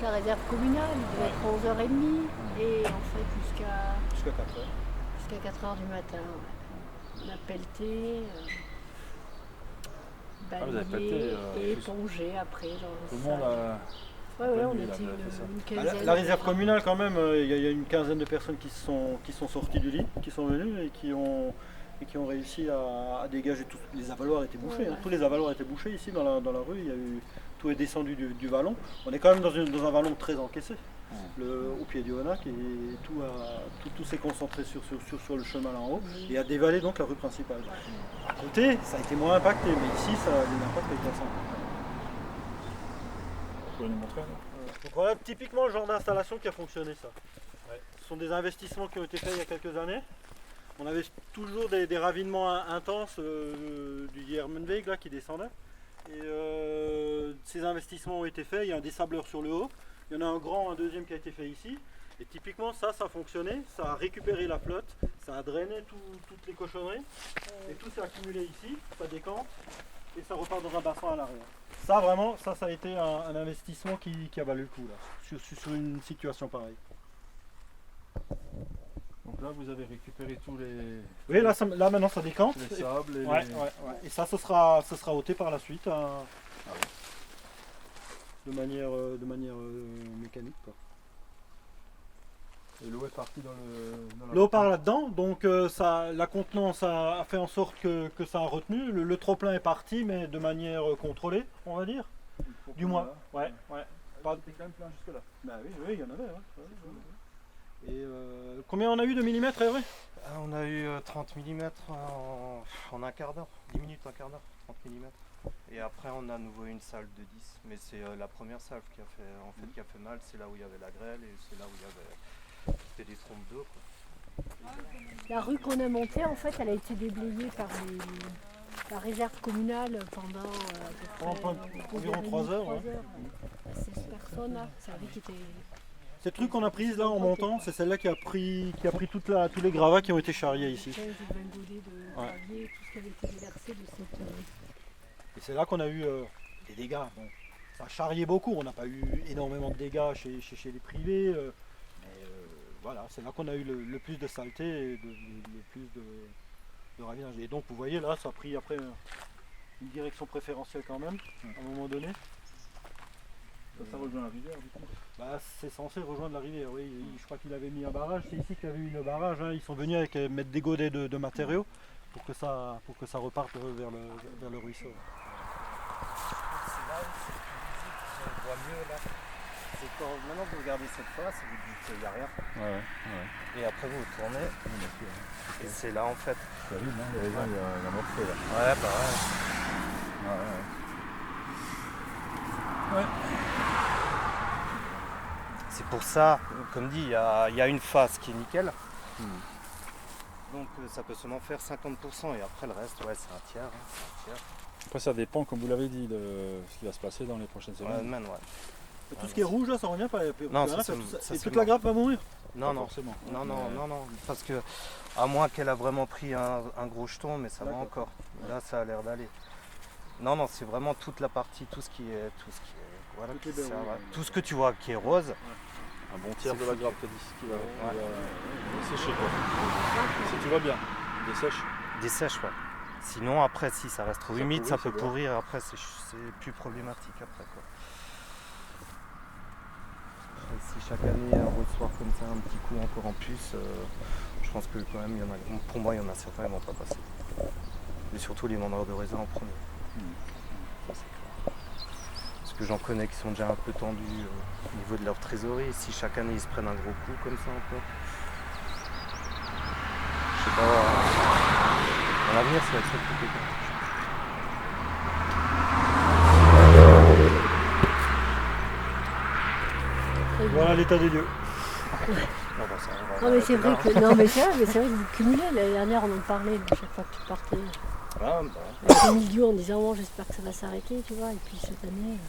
la réserve communale, il devait être 11h30 et en fait Jusqu'à 4h. jusqu'à 4h du matin. Ouais. On a pelleté, vous avez balayé pelleté, et épongé après dans le Tout le monde a... Ouais, ouais, on nuit, là, était vous avez fait ça. une quinzaine. La réserve communale quand même, il y a une quinzaine de personnes qui sont sorties du lit, qui sont venues et qui ont réussi à dégager tous les avaloirs étaient bouchés. Ouais. Tous les avaloirs étaient bouchés ici dans la rue, tout est descendu du vallon. On est quand même dans un vallon très encaissé. Au pied du Honac et tout s'est concentré sur le chemin là en haut et a dévalé donc la rue principale. À côté, ça a été moins impacté, mais ici, l'impact a été assez important. Vous pouvez nous montrer là Donc voilà typiquement le genre d'installation qui a fonctionné ça. Ouais. Ce sont des investissements qui ont été faits il y a quelques années. On avait toujours des ravinements intenses du Jermenweg là qui descendait. Et ces investissements ont été faits, il y a un dessableur sur le haut. Il y en a un deuxième qui a été fait ici. Et typiquement ça a fonctionné, ça a récupéré la flotte, ça a drainé toutes les cochonneries. Et tout s'est accumulé ici, ça décante et ça repart dans un bassin à l'arrière. Ça vraiment, ça a été un investissement qui a valu le coup là, sur une situation pareille. Donc là, vous avez récupéré tous les... Oui, là maintenant ça décante. Les sables et Ouais. Et ça, ce sera ôté par la suite. oui. De manière mécanique. Quoi. Et l'eau est partie dans la... L'eau part là-dedans, donc la contenance a fait en sorte que ça a retenu. Le trop-plein est parti, mais de manière contrôlée, on va dire. Du moins. Ouais. C'était quand même plein jusque là. Bah oui, il y en avait. Et combien on a eu de millimètres, Hervé? On a eu 30 mm en un quart d'heure, 10 minutes, un quart d'heure, 30 mm. Et après on a à nouveau une salve de 10, mais c'est la première salve qui a fait mal, c'est là où il y avait la grêle et c'est là où c'était des trompes d'eau. La rue qu'on a montée, en fait, elle a été déblayée par la réserve communale pendant Environ 3 heures. Ouais. 16 personnes là, c'est la rue qui était... Cette rue qu'on a prise là en montant, c'est celle-là qui a pris tous les gravats qui ont été charriés ici. de gravier, tout ce qui avait été déversé de cette... Et c'est là qu'on a eu des dégâts. Bon, ça a charrié beaucoup, on n'a pas eu énormément de dégâts chez les privés. Mais voilà, c'est là qu'on a eu le plus de saleté et le plus de ravinage. Et donc vous voyez là, ça a pris après une direction préférentielle quand même, à un moment donné. Ça rejoint la rivière du coup. Bah, c'est censé rejoindre la rivière, oui. Je crois qu'il avait mis un barrage, c'est ici qu'il y avait eu une barrage. Hein. Ils sont venus avec mettre des godets de matériaux pour que ça reparte vers le ruisseau. C'est là où c'est plus visible, on voit mieux là. C'est quand maintenant vous regardez cette face, vous dites qu'il n'y a rien. Ouais. Et après vous tournez, et c'est là en fait. Ça vide, hein, il y a morceau là. Ouais, bah ouais. C'est pour ça, comme dit, il y a une face qui est nickel. Donc ça peut seulement faire 50% et après le reste, ouais, c'est un tiers. Après ça dépend, comme vous l'avez dit, de ce qui va se passer dans les prochaines semaines. Et tout ce qui est rouge là, ça revient pas. Non, et toute la grappe va mourir? Non, forcément. Non, parce que à moins qu'elle a vraiment pris un gros jeton, mais ça va encore. Là, ça a l'air d'aller. Non, c'est vraiment toute la partie, tout ce qui est, voilà, tout ce que tu vois qui est rose. Un bon tiers de la grappe, t'as dit, qui va sécher quoi. Si tu vas bien, Des sèches, ouais. Sinon après, si ça reste trop humide, ça peut pourrir. Après, c'est plus problématique après quoi. Et si chaque année on reçoit comme ça un petit coup encore en plus, je pense que quand même pour moi il y en a certains qui ne vont pas passer. Et surtout les vendeurs de raisins en premier. Ça, c'est clair. Parce que j'en connais qui sont déjà un peu tendus au niveau de leur trésorerie. Et si chaque année ils se prennent un gros coup comme ça encore, je sais pas, dans l'avenir ça va être très compliqué. Voilà l'état des lieux. Non mais c'est vrai que vous cumulez. L'année dernière on en parlait à chaque fois que tu partais. Au milieu en disant bon, j'espère que ça va s'arrêter, tu vois, et puis cette année.